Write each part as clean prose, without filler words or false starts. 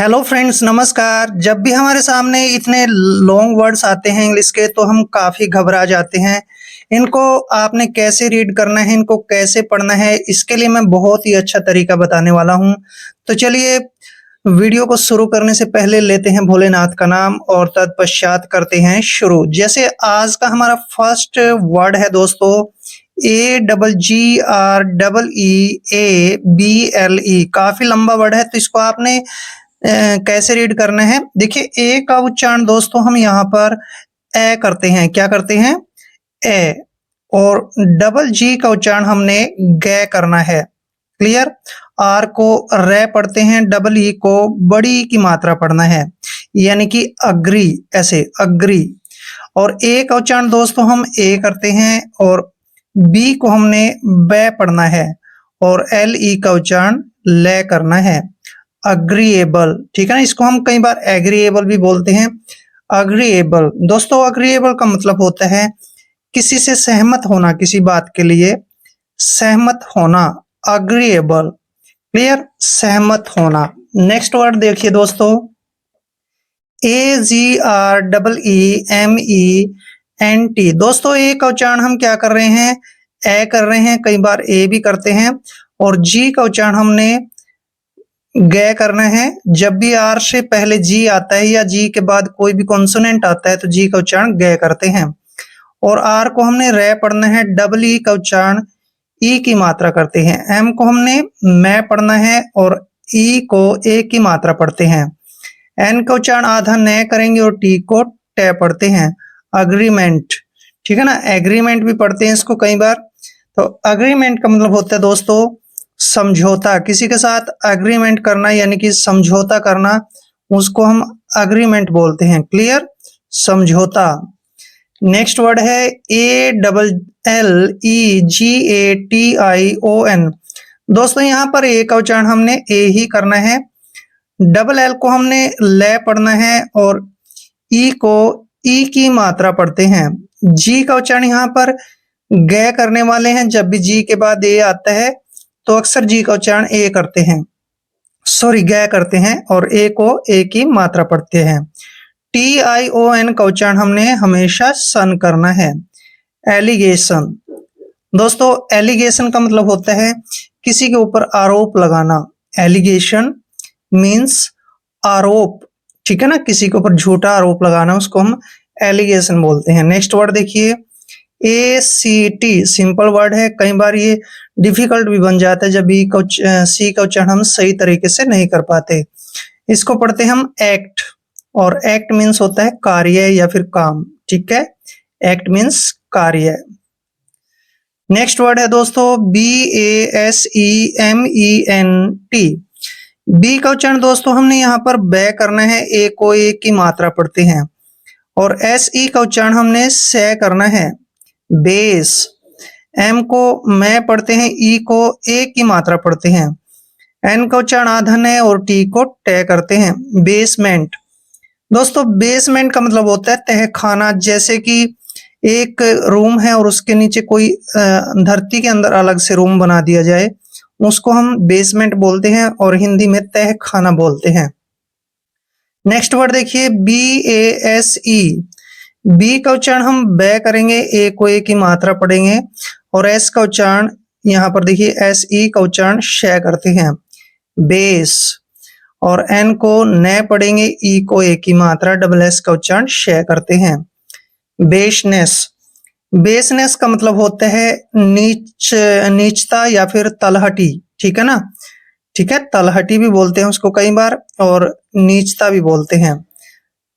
Hello friends, नमस्कार। जब भी हमारे सामने इतने लॉन्ग वर्ड्स आते हैं इंग्लिश के तो हम काफ़ी घबरा जाते हैं। इनको आपने कैसे रीड करना है, इनको कैसे पढ़ना है, इसके लिए मैं बहुत ही अच्छा तरीका बताने वाला हूँ। तो चलिए वीडियो को शुरू करने से पहले लेते हैं भोलेनाथ का नाम और तत्पश्चात करते हैं शुरू। जैसे आज का हमारा फर्स्ट वर्ड है दोस्तों, AGREEABLE। काफ़ी लंबा वर्ड है तो इसको आपने कैसे रीड करना है। देखिए ए का उच्चारण दोस्तों हम यहाँ पर ए करते हैं। क्या करते हैं? ए। और डबल जी का उच्चारण हमने गे करना है। क्लियर? आर को रे पढ़ते हैं, डबल ई को बड़ी ई की मात्रा पढ़ना है, यानी कि अग्री, ऐसे अग्री। और ए का उच्चारण दोस्तों हम ए करते हैं और बी को हमने बे पढ़ना है और एल ई का उच्चारण ले करना है। अग्रीएबल, ठीक है ना। इसको हम कई बार एग्रीएबल भी बोलते हैं। अग्रीएबल दोस्तों, अग्रीएबल का मतलब होता है किसी से सहमत होना, किसी बात के लिए सहमत होना। Agreeable, clear? सहमत होना। नेक्स्ट वर्ड देखिए दोस्तों, AGREEMENT। दोस्तों ए का उच्चारण हम क्या कर रहे हैं? ए कर रहे हैं, कई बार ए भी करते हैं। और जी का उच्चारण हमने गे करना है। जब भी आर से पहले जी आता है या जी के बाद कोई भी कॉन्सोनेंट आता है तो जी का उच्चारण गे करते हैं। और आर को हमने रे पढ़ना है, डबल ई का उच्चारण ई की मात्रा करते हैं। एम को हमने मैं पढ़ना है और ई को ए की मात्रा पढ़ते हैं। एन का उच्चारण आधा न करेंगे और टी को टे पढ़ते हैं। अग्रीमेंट, ठीक है ना। एग्रीमेंट भी पढ़ते हैं इसको कई बार। तो अग्रीमेंट का मतलब होता है दोस्तों समझौता। किसी के साथ अग्रीमेंट करना यानी कि समझौता करना, उसको हम अग्रीमेंट बोलते हैं। क्लियर? समझौता। नेक्स्ट वर्ड है ALLEGATION। दोस्तों यहाँ पर ए का उच्चारण हमने ए ही करना है, डबल एल को हमने ले पढ़ना है और ई को ई की मात्रा पढ़ते हैं। जी का उच्चारण यहाँ पर गे करने वाले हैं। जब भी जी के बाद ए आता है तो अक्सर जी का उच्चारण ए करते हैं, सॉरी गे करते हैं और ए को ए की मात्रा पढ़ते हैं। TION का उच्चारण हमने हमेशा सन करना है। एलिगेशन दोस्तों, एलिगेशन का मतलब होता है किसी के ऊपर आरोप लगाना। एलिगेशन मीन्स आरोप, ठीक है ना। किसी के ऊपर झूठा आरोप लगाना, उसको हम एलिगेशन बोलते हैं। नेक्स्ट वर्ड देखिए, ACT। सिंपल वर्ड है, कई बार ये डिफिकल्ट भी बन जाता है जब सी का उच्चारण हम सही तरीके से नहीं कर पाते। इसको पढ़ते हैं हम एक्ट, और एक्ट मीन्स होता है कार्य या फिर काम, ठीक है। एक्ट मीन्स कार्य। नेक्स्ट वर्ड है दोस्तों BASEMENT। बी का उच्चारण दोस्तों हमने यहाँ पर बे करना है, ए को ए की मात्रा पढ़ते हैं। और SE का उच्चारण हमने से करना है, बेस। एम को मैं पढ़ते हैं, ई को ए की मात्रा पढ़ते हैं। एन का उच्चारण आधन है और टी को टे करते हैं। बेसमेंट दोस्तों, बेसमेंट का मतलब होता है तहखाना। जैसे कि एक रूम है और उसके नीचे कोई धरती के अंदर अलग से रूम बना दिया जाए, उसको हम बेसमेंट बोलते हैं और हिंदी में तहखाना बोलते हैं। नेक्स्ट वर्ड देखिए BASE। बी का उच्चारण हम बे करेंगे, ए को ए की मात्रा पढ़ेंगे और एस का उच्चारण यहाँ पर देखिए SE का उच्चारण शे करते हैं, बेस। और एन को न पढ़ेंगे, ई को ए की मात्रा, डबल एस का उच्चारण शे करते हैं। बेसनेस। बेसनेस का मतलब होता है नीचता या फिर तलहटी, ठीक है ना। ठीक है, तलहटी भी बोलते हैं उसको कई बार और नीचता भी बोलते हैं,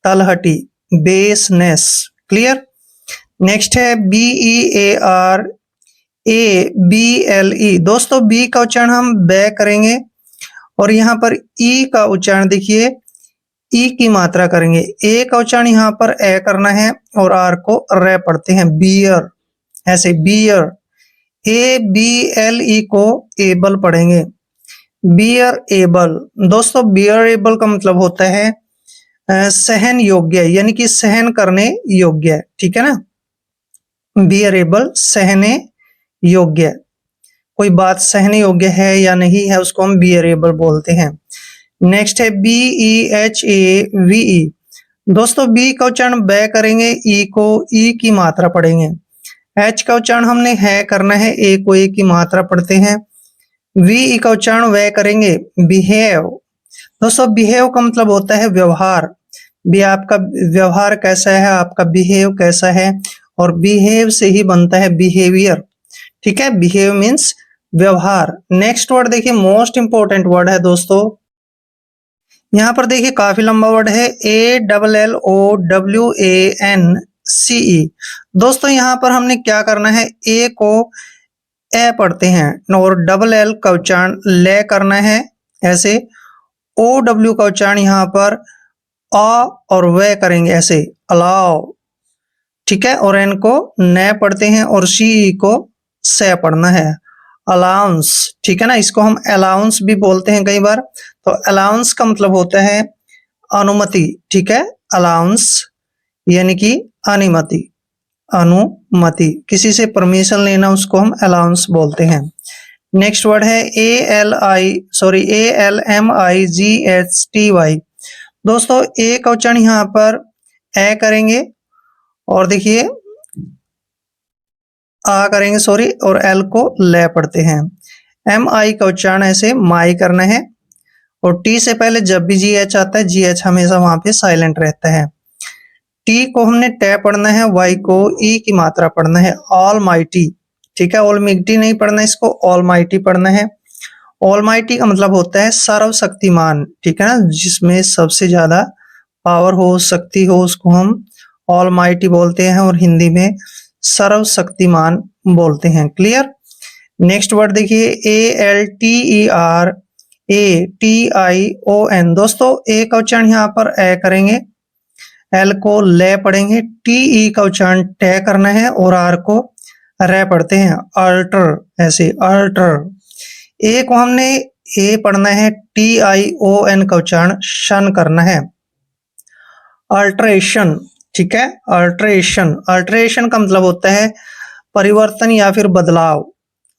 तलहटी, बेसनेस। क्लियर? नेक्स्ट है BEARABLE। दोस्तों बी का उच्चारण हम बे करेंगे और यहाँ पर ई का उच्चारण देखिए ई की मात्रा करेंगे। ए का उच्चारण यहाँ पर ए करना है और आर को रे पढ़ते हैं, बियर, ऐसे बियर। ABLE को एबल पढ़ेंगे, बियर एबल। दोस्तों बियर एबल का मतलब होता है सहन योग्य, यानी कि सहन करने योग्य, ठीक है ना। बियर एबल, सहने योग्य। कोई बात सहने योग्य है या नहीं है उसको हम बियरेबल बोलते हैं। नेक्स्ट है BEHAVE। दोस्तों बी का उच्चारण बै करेंगे, ई को ई की मात्रा पढ़ेंगे। एच का उच्चारण हमने है करना है, ए को ए की मात्रा पढ़ते हैं। वी का उच्चारण वह करेंगे, बिहेव। दोस्तों बिहेव का मतलब होता है व्यवहार। भी आपका व्यवहार कैसा है, आपका बिहेव कैसा है, और बिहेव से ही बनता है बिहेवियर। ठीक है, बिहेव मीन्स व्यवहार। नेक्स्ट वर्ड देखिए, मोस्ट इंपोर्टेंट वर्ड है दोस्तों। यहाँ पर देखिए काफी लंबा वर्ड है, ALLOWANCE। दोस्तों यहाँ पर हमने क्या करना है, ए को ए पढ़ते हैं और डबल एल का उच्चारण ले करना है ऐसे। OW का उच्चारण यहाँ पर आ और वे करेंगे ऐसे, अलाउ। ठीक है, और एन को न पढ़ते हैं और सी को से पढ़ना है, अलाउंस। ठीक है ना, इसको हम अलाउंस भी बोलते हैं कई बार। तो अलाउंस का मतलब होता है अनुमति। ठीक है, अलाउंस यानी कि अनुमति, अनुमति, किसी से परमिशन लेना उसको हम अलाउंस बोलते हैं। नेक्स्ट वर्ड है ALMIGHTY। दोस्तों ए का उच्चारण यहाँ पर ए करेंगे और देखिए आ करेंगे सॉरी, और एल को ले पढ़ते हैं। MI का उच्चारण ऐसे माई करना है, और टी से पहले जब भी GH आता है, GH हमेशा वहां पे साइलेंट रहता है। टी को हमने टे पढ़ना है, वाई को ई की मात्रा पढ़ना है, ऑल माइटी। ठीक है, ऑल मिगटी नहीं पढ़ना, इसको ऑल माइटी पढ़ना है। ऑल माइटी का मतलब होता है सर्वशक्तिमान। ठीक है ना, जिसमें सबसे ज्यादा पावर हो, शक्ति हो, उसको हम ऑल माइटी बोलते हैं, और हिंदी में सर्वशक्तिमान बोलते हैं। क्लियर। नेक्स्ट वर्ड देखिए, ALTERATION। दोस्तों ए का उच्चारण यहाँ पर ए करेंगे, एल को ले पढ़ेंगे, TE का उच्चारण टे करना है, और आर को रे पढ़ते हैं, अल्टर ऐसे, अल्टर। ए को हमने ए पढ़ना है, TION का उच्चारण शन करना है, अल्ट्रेशन। ठीक है, अल्ट्रेशन। अल्ट्रेशन का मतलब होता है परिवर्तन या फिर बदलाव।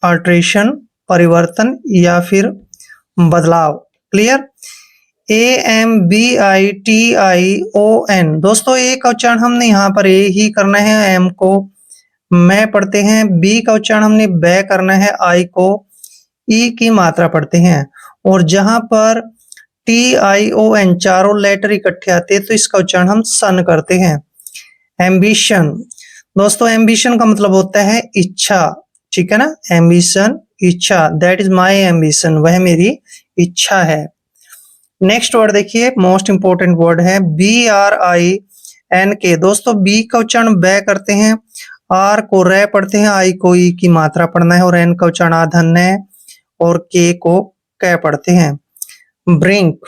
अल्ट्रेशन परिवर्तन या फिर बदलाव। क्लियर। AMBITION। दोस्तों ए का उच्चारण हमने यहाँ पर ए ही करना है, एम को मैं पढ़ते हैं, बी का उच्चारण हमने बै करना है, आई को ई की मात्रा पढ़ते हैं, और जहां पर TION चारों लेटर इकट्ठे आते हैं तो इसका उच्चारण हम सन करते हैं, एम्बिशन। दोस्तों एम्बिशन का मतलब होता है इच्छा। ठीक है ना, एम्बिशन इच्छा, दैट इज माई एम्बिशन, वह मेरी इच्छा है। नेक्स्ट वर्ड देखिए, मोस्ट इंपोर्टेंट वर्ड है BRINK। दोस्तों बी का उच्चारण बै करते हैं, आर को रे पढ़ते हैं, आई को ई की मात्रा पढ़ना है, और एन का उच्चारण आधन्य, और के को कै पढ़ते हैं, ब्रिंक।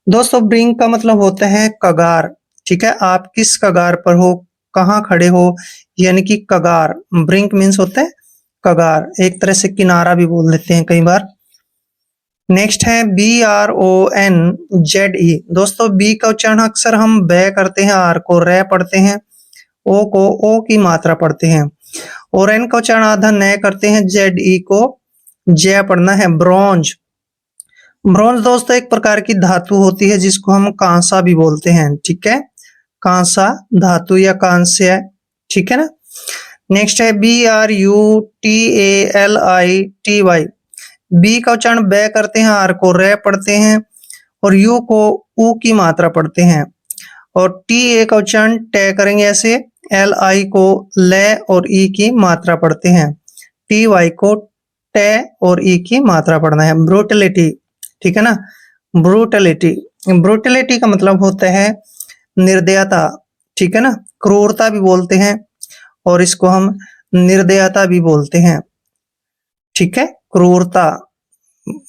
दोस्तों ब्रिंक का मतलब होता है कगार। ठीक है, आप किस कगार पर हो, कहाँ खड़े हो, यानी कि कगार। ब्रिंक मीन्स होता है कगार, एक तरह से किनारा भी बोल देते हैं कई बार। नेक्स्ट है BRONZE। दोस्तों बी का उच्चारण अक्सर हम बै करते हैं, आर को रे पढ़ते हैं, ओ को ओ की मात्रा पढ़ते हैं, और एन का उच्चारण आधा नय करते हैं, ZE को जय पढ़ना है, ब्रॉन्ज। ब्रॉन्ज दोस्तों एक प्रकार की धातु होती है जिसको हम कांसा भी बोलते हैं। ठीक है, कांसा धातु या कांस्य। ठीक है ना। नेक्स्ट है BRUTALITY। बी का उच्चारण बै करते हैं, आर को रे पढ़ते हैं, और यू को ऊ की मात्रा पढ़ते हैं, और TA का उच्चारण टे करेंगे ऐसे, LI को ले और ई की मात्रा पढ़ते हैं, TY को टे और ई की मात्रा पढ़ना है, ब्रूटलिटी। ठीक है ना, ब्रूटलिटी। ब्रूटलिटी का मतलब होता है निर्दयता। ठीक है ना, क्रूरता भी बोलते हैं, और इसको हम निर्दयता भी बोलते हैं। ठीक है, क्रूरता,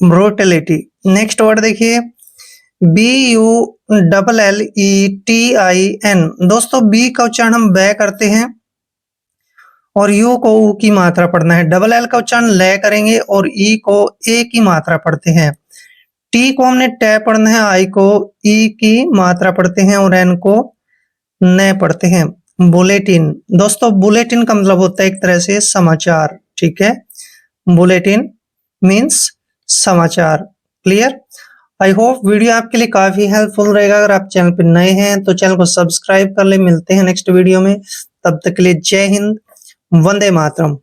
ब्रूटलिटी। नेक्स्ट वर्ड देखिए, BULLETIN। दोस्तों बी का उच्चारण हम बै करते हैं, और यू को ऊ की मात्रा पढ़ना है, डबल एल का उच्चारण ले करेंगे, और ई को ए की मात्रा पढ़ते हैं, टी को हमने टे पढ़ना है, आई को ई की मात्रा पढ़ते हैं, और एन को न पढ़ते हैं, बुलेटिन। दोस्तों बुलेटिन का मतलब होता है एक तरह से समाचार। ठीक है, बुलेटिन मीन्स समाचार। क्लियर। आई होप वीडियो आपके लिए काफी हेल्पफुल रहेगा। अगर आप चैनल पर नए हैं तो चैनल को सब्सक्राइब कर ले। मिलते हैं नेक्स्ट वीडियो में, तब तक के लिए जय हिंद, वंदे मातरम।